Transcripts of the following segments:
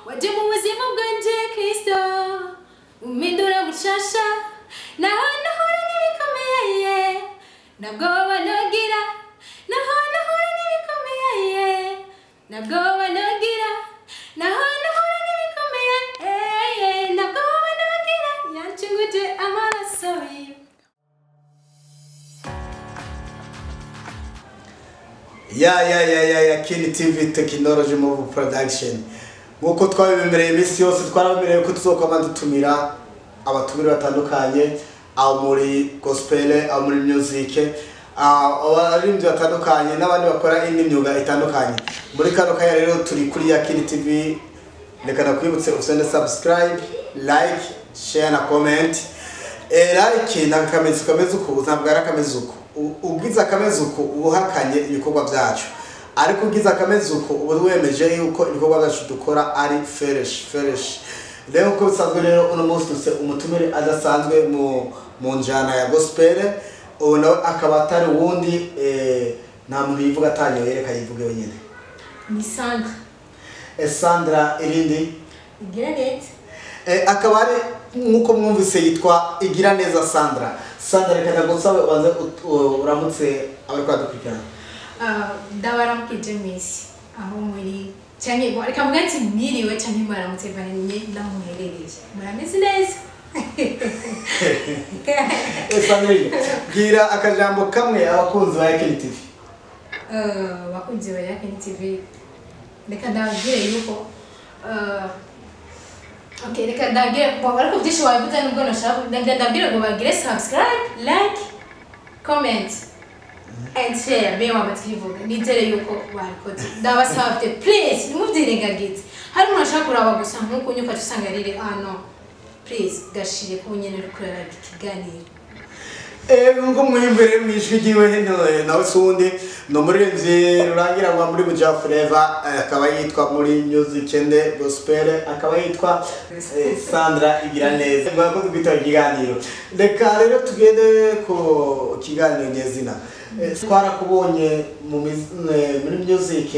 waje mu buzima bwanje Kristo umindura mushasha naho nahora nibikomeye nabwo banogira naho nahora nibikomeye nabwo banogira naho nahora nibikomeye nabwo banogira yanchunguje amaraso ya Kini TV Technology Move Production. Nkuko twabibemereye iminsi yose twarabemereye ko tuzokoma dutumira abatumire batandukanye aho muri gospel, aho muri music, abaririmbyi batandukanye n'abandi bakora indi myuga itandukanye. Muri kano kaya rero turi kuri ya Kini TV, reka nakwibutse usende subscribe, like, share na comment. Like nakameze uko uzambwira kameze uko ubwiza kameze uko ubuhakanye ibikorwa byacu, ariko ubwiza kameze uko ubu wemeje yuko ibikorwa byacu dukora ari fresh. Rero ko bisanzwe rero uno munsi duse umutumire adasanzwe mu njana ya gospel, nawe akaba atari wundi nta muntu yivuga atanyoye, reka yivuge wenyine. ni Sandra. Sandra irindi Igiraneza. Akaba ari nkuko mwumvise yitwa Igiraneza Sandra. Sandra, reka ndagusabe ubanze uramutse abari kwadukurikirana. Ndabaramukije Messi aho muri cyane reka mvuga ati mwiriwe cyane mwaramutse vananye ndamuherereje murameze neza. Sandra, gira akajambo kamwe abakunzi ba Kini TV. Bakunzi ba Kini TV, reka ndabwire yuko okay, reka ndabwire barako byinshi wabivuze nubwo nashaka ndabwire ngo bagire subscribe, like, comment and share. Be wabatwivuga nizere yuko barikoze ndabasabye please nimuvyirengagize. Hari umuntu ashaka kuraba gusa nkuko nyuka tusanga rire no please gashire ko nyene uri kurara ikiganiro. Ngo mwimbere mwishwi giwe nawe sundi no murenze rurangira ngo muri Buja Forever, akaba yitwa muri music ende gospel, akaba yitwa Sandra Igiraneza. Ngo twita ikiganiro. Reka rero tugende ku kiganiro nyezina. Twarakubonye muri music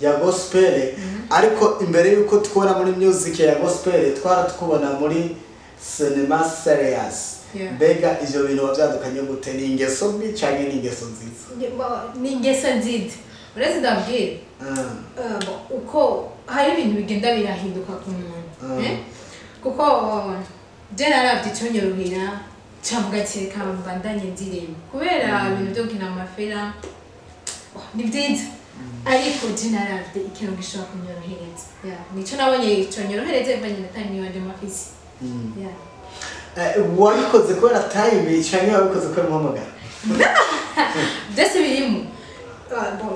ya gospel, ariko imbere yuko tukora muri music ya gospel twaratukubona muri cinema serious. Bega ivyo bintu bavyadukanye gute? Ni ingeso mbi canke ni ingeso nziza? Ni ingeso nziza. Uretse ndabwire uko hari ibintu bigenda birahinduka ku muntu, kuko je naravye icyonyoruhira cyangwa gateka mbandanye ndiremba kubera ibintu byo gukina amafera ni byiza, ariko je naravye ikintu gishobora kunyorohereza. Nico nabonye icyonyorohereza ivanye na time yanje mafisi. Wabikoze kubera time cyane wabikoze kubera muhamagara? Byose birimo.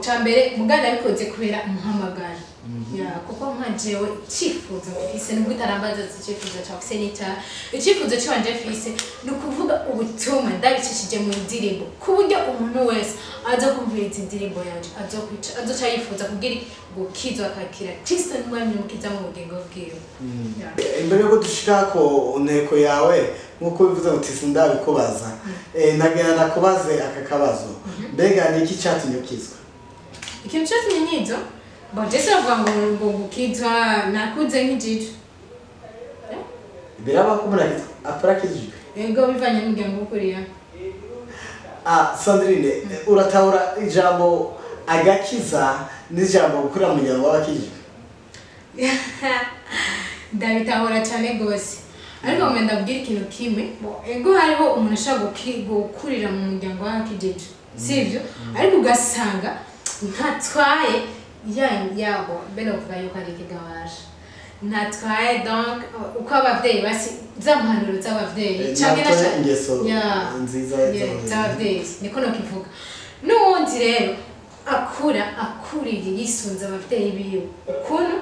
Cyambere muganda bikoze kubera muhamagara. Kuko nkajewe cyifuzo ise nubwo itarambaza cyifuzo cya Senita, icyifuzo cyanje fise no kuvuga ubutumwa ndabicishije mu ndirimbo ku buryo umuntu wese aza kumvira indirimbo yanje azoca yifuza kugira gukiza akakira Kristo n'umwami mukiza mu bugingo bwiwe. Imbere yo dushika ko nteko yawe nkuko bivuze uti sindabikubaza, nagenda nakubaze aka kabazo. Mbega ni iki cyatunyukizwa? Ikintu cyatunyinyizo Bajese avuga ngo gukizwa nakuze nk'ijiji. Biraba ko muri apara kijiji. Ego bivanye n'umuryango ukuriya. Sandrine, uratahura ijambo agakiza n'ijambo gukurira mu muryango w'abakijiji? Ndabitahura cyane gose. Ariko mwe ndabwira ikintu kimwe, ego hariho umuntu ashaka gukurira mu muryango w'abakijiji, sivyo? Ariko ugasanga ntatwaye yabo bene uvuga yuko ari ikigawaje ntatwaye. Donc uko abavyeyi basi zampanuro z'abavyeyi cyane na ingeso nziza z'abavyeyi niko no kivuga. N'uwundi rero akurira yisunza abavyeyi biwe ukuntu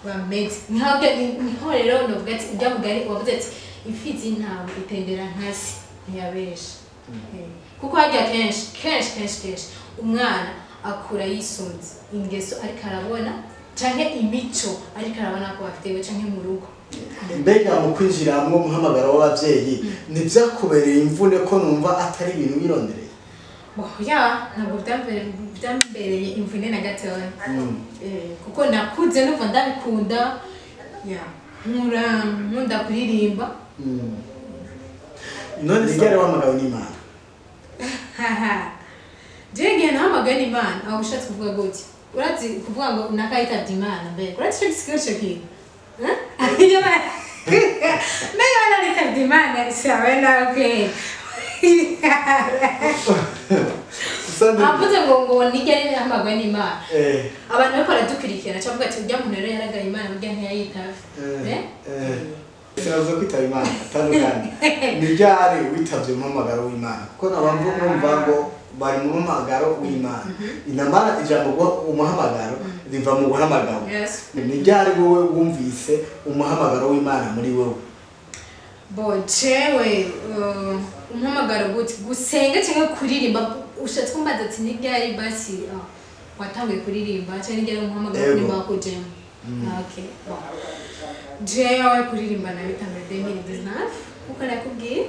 bameze niho rero novuga ati ujya mugari wavuze ati ifizi ntawe itendera nkasi ntiyabesha. Kuko hajya kenshi umwana akura yisunze ingeso ariko arabona canke imico ariko arabona ko bafitewe canke mu rugo. Mbega mu kwinjira mu muhamagaro w'abavyeyi nivyakubereye imvune ko numva atari ibintu birondereye? ya ntabwo byambereye imvune na gatoya kuko nakuze numva ndabikunda ya nkunda kuririmba none sigare wamagawe n'Imana Jenge nahamagaye n'Imana aho ushatse kuvuga gute urazi kuvuga ngo nakayitavye Imana mbere urazi cyo gisigara kintu Meio ela não tem demanda, sabe? Não, ok. Avuze ngo nigere hamagwe n'Imana. Abantu bako baradukurikirana cyangwa ati ujya muntu rero yaragaye Imana burya ntiyayitavye. Sinavuze kwitaba Imana atandukanye. Ni ryari witavye umuhamagaro w'Imana? Kuko nabamvu numva ngo bari mu muhamagaro w'Imana. Inamara ijambo umuhamagaro riva mu guhamagara. Ni ryari wowe wumvise umuhamagaro w'Imana muri wowe? Jewe umuhamagaro gusenga cyangwa kuririmba ushatse kumbaza ati ni ryari basi watangiye kuririmba cyangwa ni ryari umuhamagaro kuririmba wakujemo? Okay. Jewe kuririmba nabitangiye 2019 uko nakubwiye.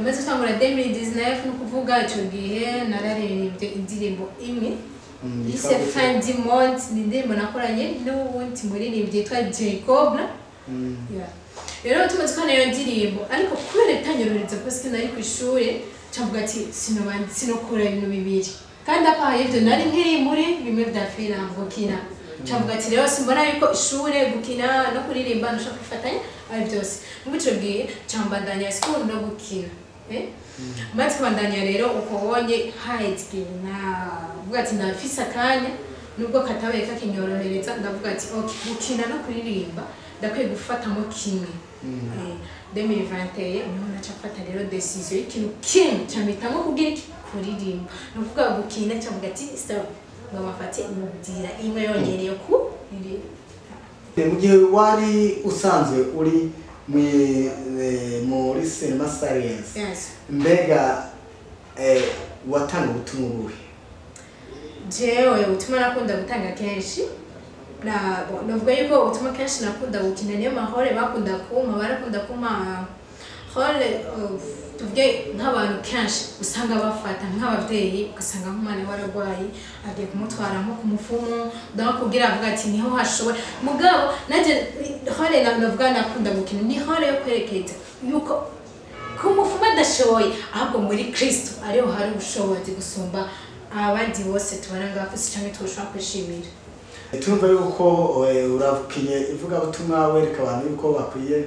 Maze twangura 2019 no kuvuga icyo gihe nararirimbye indirimbo imwe. Ise fin du monde ni indirimbo nakoranye n'uwundi muririmbyi yitwa Jacob. Rero tumaze kana iyo ndirimbo ariko kubera itanyururiza parce que nari ku ishuri cyamvuga ati sinokora ibintu bibiri. Kandi apaye ibyo nari nkiri muri bimwe bya film gukina. Cyamvuga ati rero simbona yuko ishuri gukina no kuririmba nashaka kwifatanya ari byose. Mu bico gihe cyambandanya school no gukina. Maze kwandanya rero ukobonye haizwe na vuga ati ndafisa kanya nubwo katabaye kakinyorohereza ndavuga ati okay gukina no kuririmba ndakwiye gufatamo kimwe. 2021 niho nacafata rero decision y'ikintu kimwe cyambitamo kugira kuririmba no kuvuga gukina cyamvuga ati stop ngabafate mubwira imwe yongereye ku mu gihe wari usanzwe uri muri cinema science mbega watanga ubutumwa buhe? Jewe ubutumwa nakunda gutanga kenshi navuga yuko ubutumwa kenshi nakunda gukina niyo mahore bakunda kuma barakunda kuma hole tuvuge nk'abantu kenshi usanga bafata nk'abavyeyi ugasanga nk'umwana waragwaye agiye kumutwara nko ku mufumu ndakubwira avuga ati niho hashobora mugabo naje hole navuga nakunda gukina ni hole yo kwerekeza yuko ku mufumu adashoboye ahubwo muri Kristo ariho hari ubushobozi gusumba abandi bose tubana ngafuse cyangwa tushobora kwishimira. Tumva yuko uravukinye ivuga butumwa wereka abantu yuko bakwiye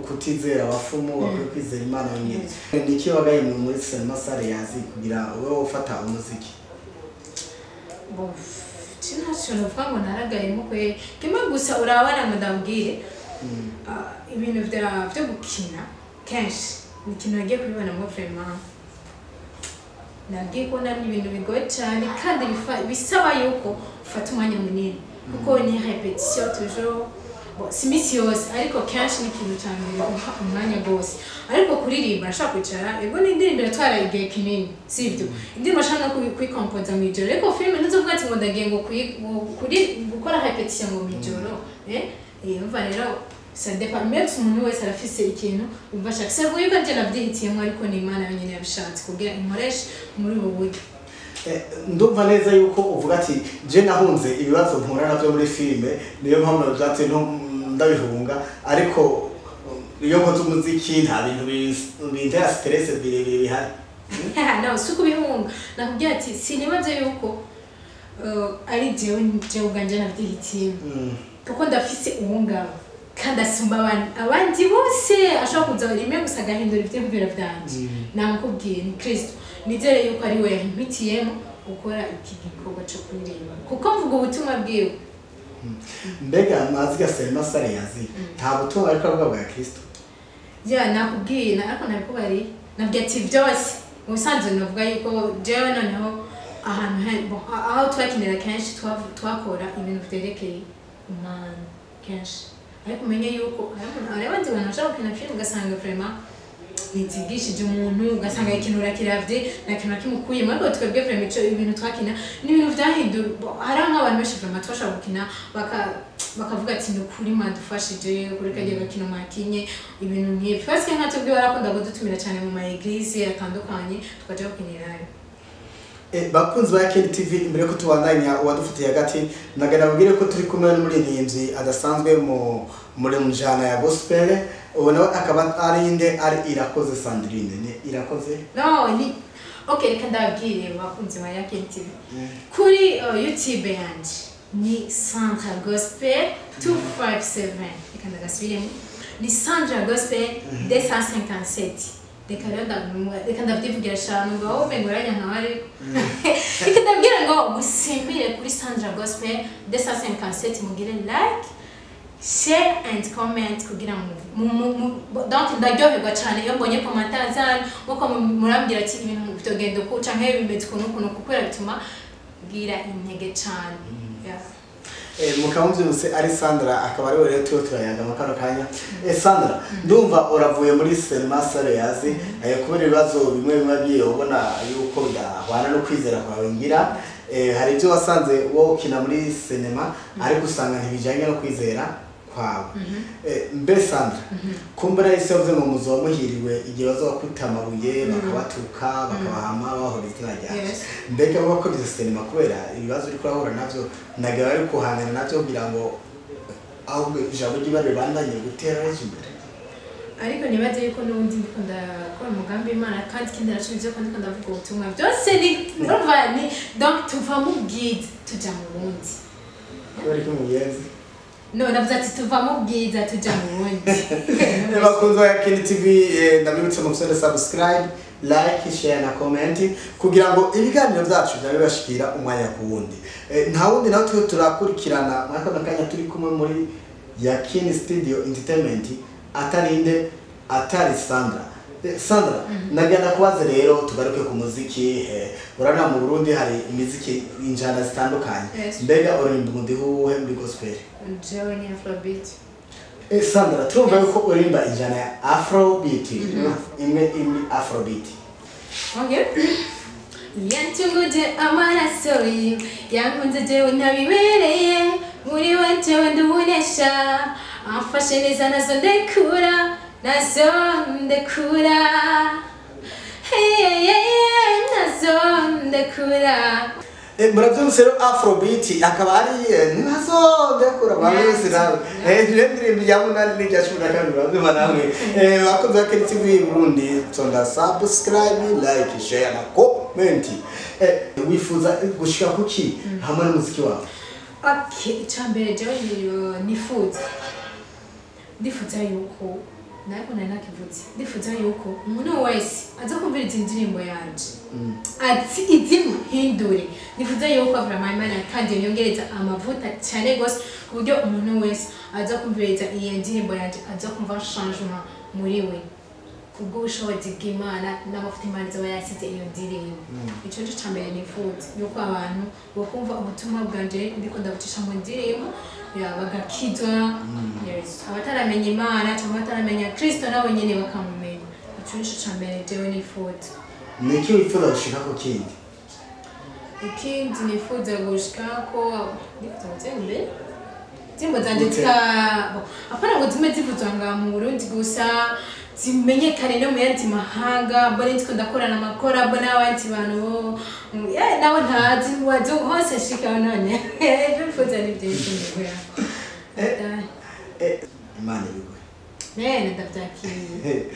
kutizera abafumu bakwiye kwizera Imana nyine. Niki wagaye muri cinema sale yazi kugira wowe ufata umuziki? Cyo novuga ngo naragaye mu kwe kimwe gusa urabana mudabwire ibintu byo gukina kenshi ni ikintu nagiye kubibona mu vraiment nagiye kubona ibintu bigoye cyane kandi bisaba yuko ufata umwanya munini kuko ni repetition toujours si misi yose ariko kenshi ni ikintu cyane uha umwanya gose ariko kuririmba nashaka kwicara ego ni indirimbo iratwara igihe kinini sivyo indirimbo nashaka no kwikompoza mu ijoro ariko film ntuzovuga ati ngo ndagiye ngo gukora repetition mu ijoro umva rero ça dépend même umuntu wese arafise ikintu umva shaka se vuga nje nabyihitiyemo ariko ni Imana yonyine yabishatse kugira inkoreshe muri ubu buryo. Ndumva neza yuko uvuga ati je nahunze ibibazo mpura navyo muri filme niyo mpamvu byatse no ndabihunga ariko iyo nkoze umuziki nta bintu bintera stress bihari. No suko bihunga nakubwira ati sinibaze yuko ari jewe uganje nabyihitiyemo kuko ndafise ubungabo kandi asumba abandi bose ashaka kuza rimwe gusa gahindura ivyumvira byanje namukubwiye ni Kristo nizere yuko ari we yahimitiyemo ukora iki gikorwa cyo kuririmba kuko mvuga ubutumwa bwiwe. Mbega maziga cinema sale yazi nta butumwa ariko avuga bwa Kristo? Nakubwiye ariko nabikubari nabwiye ati byose musanze navuga yuko jewe noneho ahantu aho twakinira kenshi twakora ibintu byerekeye Imana kenshi ariko umenye yuko abandi bantu bashaka gukina film ugasanga vraiment nitsigishije umuntu ugasanga ikintu rakiravye na kintu kimukuye ariko twebwe vraiment ibintu twakina ni ibintu byahinduye hari nk'abantu benshi vraiment twashaka gukina bakavuga ati ndukuri madufashije kuri kagiye gakino makinye ibintu nk'ibi parce que nka twebwe barakunda kudutumira cyane mu ma église atandukanye tukaje gukinira bakunzi ba Ken TV imbere ko tubandanya uwadufitiye hagati nagana babwire ko turi kumwe n'umuririmbyi adasanzwe muri mujana ya gospel ubona akaba ari inde ari Irakoze Sandrine ni Irakoze no ni okay reka ndabwire bakunzi ba Ken TV kuri YouTube yanje ni Sandra Gospel 257 reka ndagasubiremo ni Sandra Gospel 257 reka ndabyivugira cyane ngo wowe ngoranya nk'abari reka ndabwira ngo gusimbire kuri Sandra Gospel 257 mugire like share and comment kugira donc ndaryoherwa cyane iyo mbonye commentaire zanyu nkuko murambwira ati ibintu bitogenda uko canke bimeze kuno kukwera bituma bwira intege cyane mukamuvye ari Sandra akaba ari rero turayaga makano kanya Sandra ndumva uravuye muri Cinema Sale yazi kubera ibibazo bimwe bimwe ubona yuko bidahwana no kwizera kwawe ngira hari ibyo wasanze wo kina muri cinema ari gusanga ntibijanye no kwizera kwawe mbe Sandra kumbura ise uvuze ngo muzo muhiriwe igihe bazokwita amabuye bakabatuka bakabahama bahora izina ryaje mbega uko bize cinema kubera ibibazo uri kurahura navyo nagera ari kuhangana navyo kugira ngo aho ijabo ry'ibare bandanye gutera imbere ariko nibaze yuko n'ubundi ndikunda gukora umugambi Imana kandi kindi nacyo ko ndikunda ndavuga ubutumwa byose ni ndumva donc tuva mu bwiza tuja mu bundi bari kumuyenzi no navuze ati tuva mu bwiza tuja mu bundi bakunzi ba Ken TV ndabibutse mu subscribe like share na comment kugira ngo ibiganiro byacu byabashikira umwanya ku wundi nta wundi nawe turakurikirana mwaka nakanya turi kumwe muri Yakin Studio Entertainment atari Sandra Sandra nagenda kubaza rero tugaruke ku muziki urana mu Burundi hari imiziki injana zitandukanye mbega urimba ndiho muri gospel jewe ni afrobeat Sandra turumva yuko urimba injana ya afrobeat imwe afrobeat okay yantunguje amaraso yankunze jewe ntabibereye muri wewe ndubunesha amfashe neza nazo ndekura nazo ndekura murabyumvise rero afrobeat akaba ari nazo ndekura bamwese nawe ndirimbo ya munani n'irya 12 urabyumva namwe bakunze ba Ken TV Burundi tonda subscribe like share na comment wifuza gushika kuki hamwe n'umuziki wawe okay cyambere jewe ndifuza yuko nako nanakivuze ndifuza yuko umuntu wese aza kumviriza indirimbo yanje ati izimuhindure ndifuza yuko vraiment Imana kandi yongereza amavuta cyane gose kuburyo umuntu wese aza kumviriza iyi ndirimbo yanje aza kumva changement muri we kubwo ubushobozi bw'Imana n'amavuta Imana izaba yasize iyo ndirimbo ico cyo cyambere nifuza yuko abantu bakumva ubutumwa bwanje ndiko ndabucisha mu ndirimbo bagakizwa abataramenya Imana cyangwa abataramenya Kristo nabo nyene bakamumenya ico nico cyambere jewe nifuza niki wifuza gushika ko kindi ikindi nifuza gushika ko ndifuza imbere zimbo zanje apana ngo zime zivuzwa nga mu Burundi gusa zimenyekane no mu yandi mahanga mbone ndiko ndakorana amakora mbone abandi bantu nawe ntazi wazo hose shika none bifuza ni byinshi ngwe Imana bigwe ndabyakiriye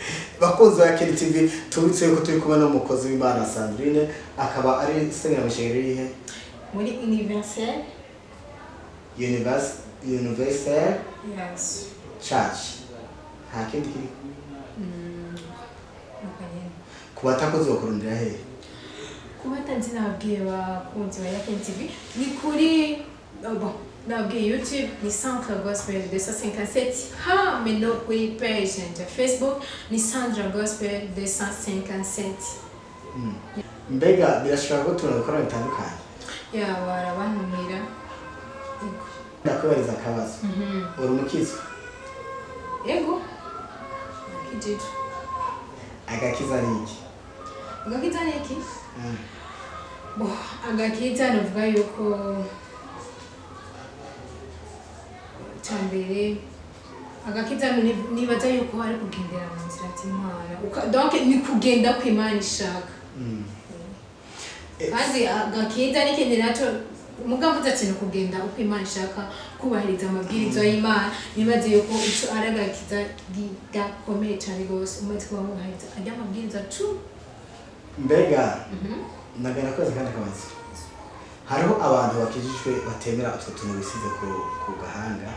bakunzi ba Ken TV tubitse ko turi kumwe n'umukozi w'Imana Sandrine akaba ari sengera mashengerihe muri Universal yes Church hakindi kiri kubatakoze bakurundira he kubatanzi nabwiye bakunzi ba Ken TV ni kuri nabwiye YouTube ni Sandra Gospel 257 mais no kuri page de Facebook ni Sandra Gospel 257 mbega birashobora ko tunakora bitandukanye barabantumira ndakwibariza akabazo uri umukizwa yego nakijije agakiza ni iki agakiza ni iki agakiza nuvuga yuko cyambere agakiza nibaza yuko hari kugendera mu nzira z'Imana donc ni kugenda kw'Imana ishaka kandi agakiza n'ikindi nacyo umugabo udakeneye kugenda uko Imana ishaka kubahiriza amabwiriza y'Imana nibaze yuko ico ari agakiza gakomeye cyane rwose umaze kuba mubahiriza ajya amabwiriza cu mbega nagana kwezi kandi kabazi hariho abantu bakijijwe batemera utwo tuntu bisize ku gahanga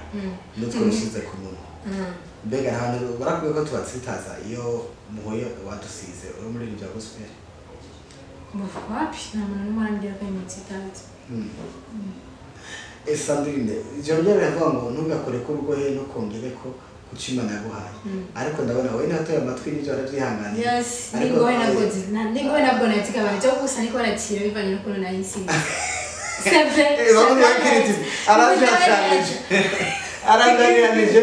n'utwo bisize ku munwa mbega ntahantu barakwiye ko tubatsitaza iyo muhoye wadusize uri muri ibyo gospel wapi nta muntu n'umwe arambwira ko imitsitaza Sandrine ijoro ry'abavuga ngo ntugakore ko urugo he no kongere ko kucimana yaguhaye ariko ndabona wowe natoye amatwi n'ibyo arabyihanganiye yes nigowe nabwo natigabana cyo gusa niko baratira bivanye n'ukuntu nayisize bamwe bakiriti araganirije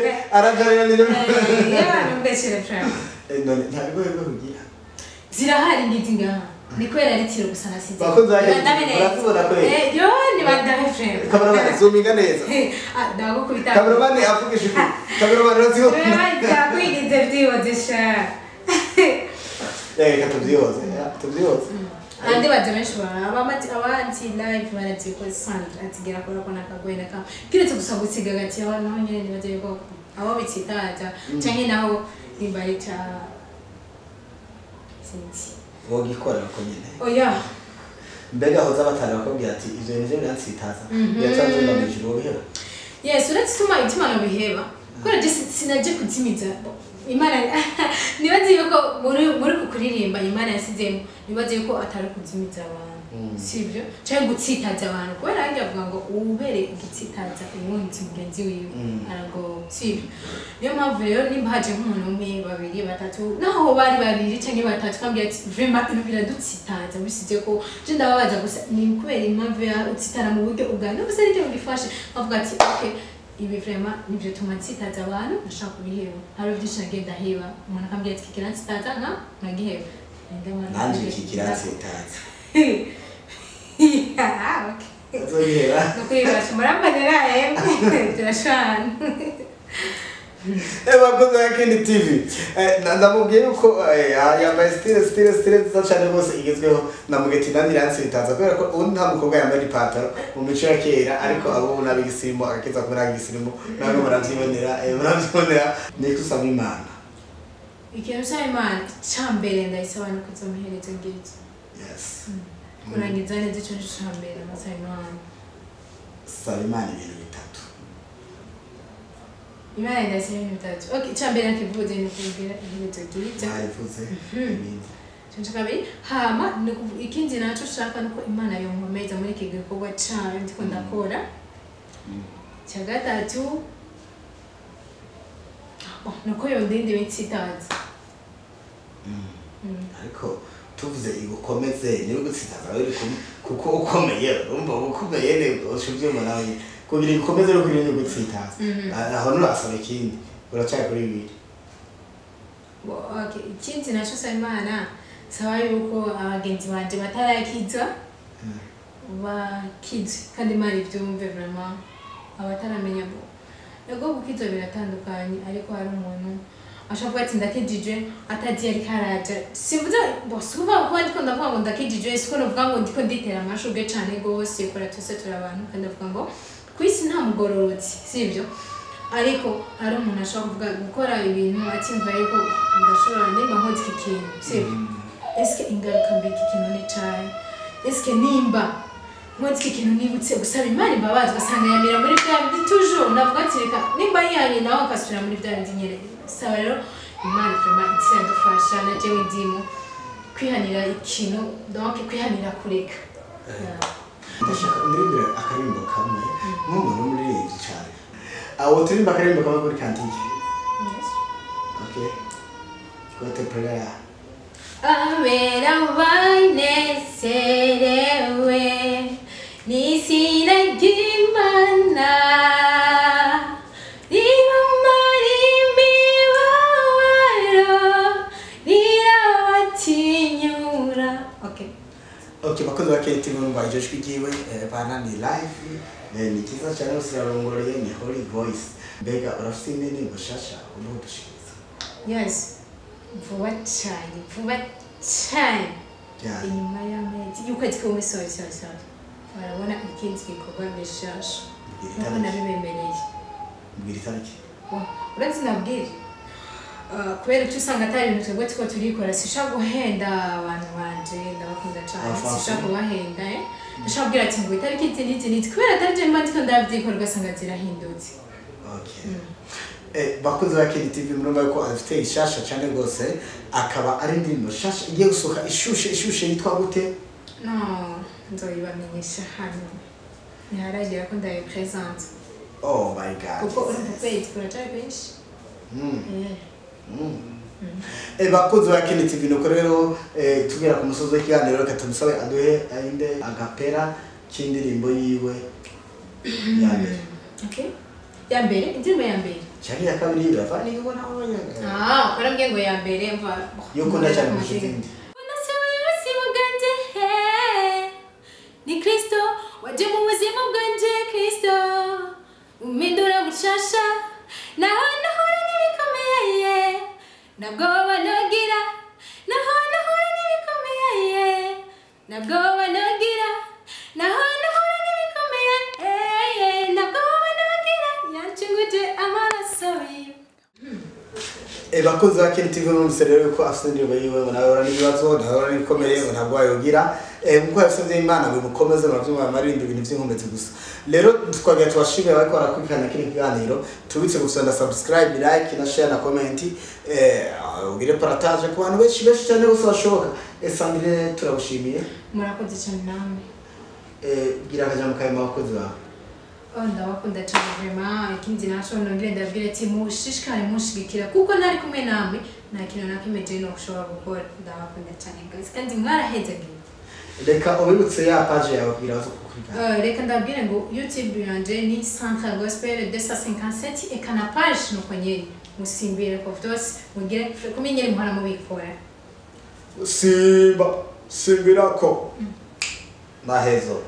y'abantu mbeshere frère none ntabwo rero kugira zirahari ngizi ngaha ni kwera ritiro gusa nasize baratubona ko yo ni bandahe frère kamera zoominga neza dago kubita kamera avugisha iki kamera raziho bajya kwigize byibodesha tubyihoze andi baje benshi abandi live barazi ko Sandra atigera kora ko nakagwena ka kiretse gusa gusiga gati abantu naho nyene baje ko abo bitsitaza canke naho nimbari cha sinzi wogikora ko nyene oya mbega hoza batara bakubwira ati ivyo nivyo byansitaza yatanze ndamijuru wohera yes uretse tuma itima no biheba kora je sinaje kuzimiza Imana nibaze yuko muri kukuririmba Imana yasizemo nibaze yuko atari kuzimiza abantu sivyo cyangwa gutsitaza abantu kubera yanjye avuga ngo ubere igitsitaza umuntu mugenzi wiwe arago sivyo niyo mpamvu rero nimba haje nk'umuntu umwe babiri batatu naho bari babiri cyangwa batatu kambira ati vraiment ibi biradutsitaza bisize ko je ndababaza gusa ni kubera impamvu ya utsitana mu buryo ubwa no gusa ryo bifashe avuga ati okay ibi vraiment nibyo tumatsitaza abantu nashaka kubiheba hari byinshi nagenda heba umuntu akambwira ati kirantsitaza nka nagiheba nanje kikirantsitaza okay azohera nukwibasha murambanyira turashana bakoze ya Kendi TV ndamubwiye yuko yambaye style nziza cyane rwose igezweho namugeti nandirantsitaza kubera ko ubu nta mukobwa yambaye ipantaro mu mico ya kera ariko abo nabigisirimo akeza kubera igisirimo nawe murabyibonera niko usaba Imana ikintu usaba Imana cyambere ndayisaba no kuzomuhereza ngizo yes kurangiza neza icyo cyambere amasaba Imana saba Imana ibintu bitatu Imana ndasaba ibintu bitatu okay cyambere nakivuze ni kugira ibintu byiza nayivuze Cyo kabiri hama ikindi naco shaka nuko Imana yonkomeza muri iki gikorwa cyayo ndiko ndakora cya gatatu nuko yondinde bitsitaza ariko tuvuze igukomeze niwe gutsitaza bari kuko ukomeye urumva ukomeye ne ushubye nawe kugira igukomeze no kugira gutsitaza aho nurasaba ikindi uracyari kuri bibiri okay ikindi naco sa Imana saba yuko abagenzi banje batarakiza bakize kandi mari byumve vraiment abataramenya bo ego gukiza biratandukanye ariko hari umuntu ashobora ati ndakijije atagiye ari karaja simvuze bosuba ko ndiko ndavuga ngo ndakijije siko novuga ngo ndiko nditera amashubwe cyane gose kora twese turi abantu kandi avuga ngo kwisi nta mugororotsi sivyo ariko hari umuntu ashobora kuvuga gukora ibintu atimva yuko ndashobora nimba nkoze iki kintu sivyo eske ingaruka mbi iki kintu ni cyane eske nimba nkoze iki kintu nibutse gusaba Imana imbabazi basanga yamira muri bya bindi toujours navuga ati reka nimba yanye nawe akasubira muri bya bindi nyere sawa rero Imana vraiment itsadufasha na jewe ndimo kwihanira ikintu donc kwihanira kureka ndashaka ndirimbira akarimbo kamwe nk'umuntu muri iyi cyane aho turimba akarimbo kamwe kuri kantike yes okay kote prayer Amera waineserewe nisina gimana Niba marimi wawaro Nirawatinyura Okay bakoze wa Kendi TV ngo aje shwigiwe bana ni live ni kiza cyane usirarongoreye ni Holy Voice mbega urafite nini gushasha ubudushiriza Yes vuba cyane Yeah. inyuma y'amezi y'ukwezi kumwe sorry barabona ikindi gikorwa gishasha nuko nabibemereye mbwira itariki uretse nabwire kubera icyo usanga atari ibintu twebwe tuko turikora sishaka guhenda abantu banje ndabakunda cyane sishaka kubahenda ndashaka kubwira ati ngo itariki izi kubera atari je mba ndiko ndabyikora ugasanga zirahindutse. Bakunze ba Kini TV murumva yuko afite ishasha cyane rwose akaba ari indirimbo shasha igiye gusohoka ishushe yitwa gute? No nzoyibamenyesha hano ntiharagira ko ndayipresente. Oh my god. Kuko urumva kuracari benshi. Bakunze ba Kini TV nuko rero tugera ku musozo w'ikiganiro reka tumusabe aduhe inde agapera cy'indirimbo yiwe ya mbere. Okay. Ya mbere indirimbo ya mbere cyari ya kabiri bava ni ngo naho banyanga barambwiye ngo ya mbere mva yuko ndacana mu kindi ni Kristo waje mu buzima bwanje Kristo umindura mushasha naho nahora nibikomeye nabwo banogira naho nahora nibikomeye nabwo banogira naho nahora nibikomeye nabwo banogira yanchunguje amaraso bakunze ba Kini TV n'umuse rero ko afite indirimbo yiwe nahora n'ibibazo nahora n'ibikomeye ntabwo wayogira nkuko yasabye Imana ngo mukomeze amavyuma amarindi ibintu by'inkomezi gusa rero twagiye tubashimira bariko barakurikirana kino kiganiro tubitse gusonda subscribe like na share na comment ugire partage ku bantu benshi cyane bose bashoboka Sandrine turabushimiye murakoze cyane namwe gira akajambo kawe mabakozi bawe ndabakunda cyane vraiment ikindi naco nongere ndabwire ati mushishikare mushigikira kuko nari kumwe namwe nta kintu nakimeje no kushobora gukora ndabakunda cyane guys kandi mwarahezagiye reka ubibutse ya page yawe kugira ngo kukurikirana reka ndabwire ngo YouTube yanje ni Centre Gospel 257 ekana page nuko nyeri musimbire ko vyose mugire kumenyere muhara mu bikora simbirako nahezo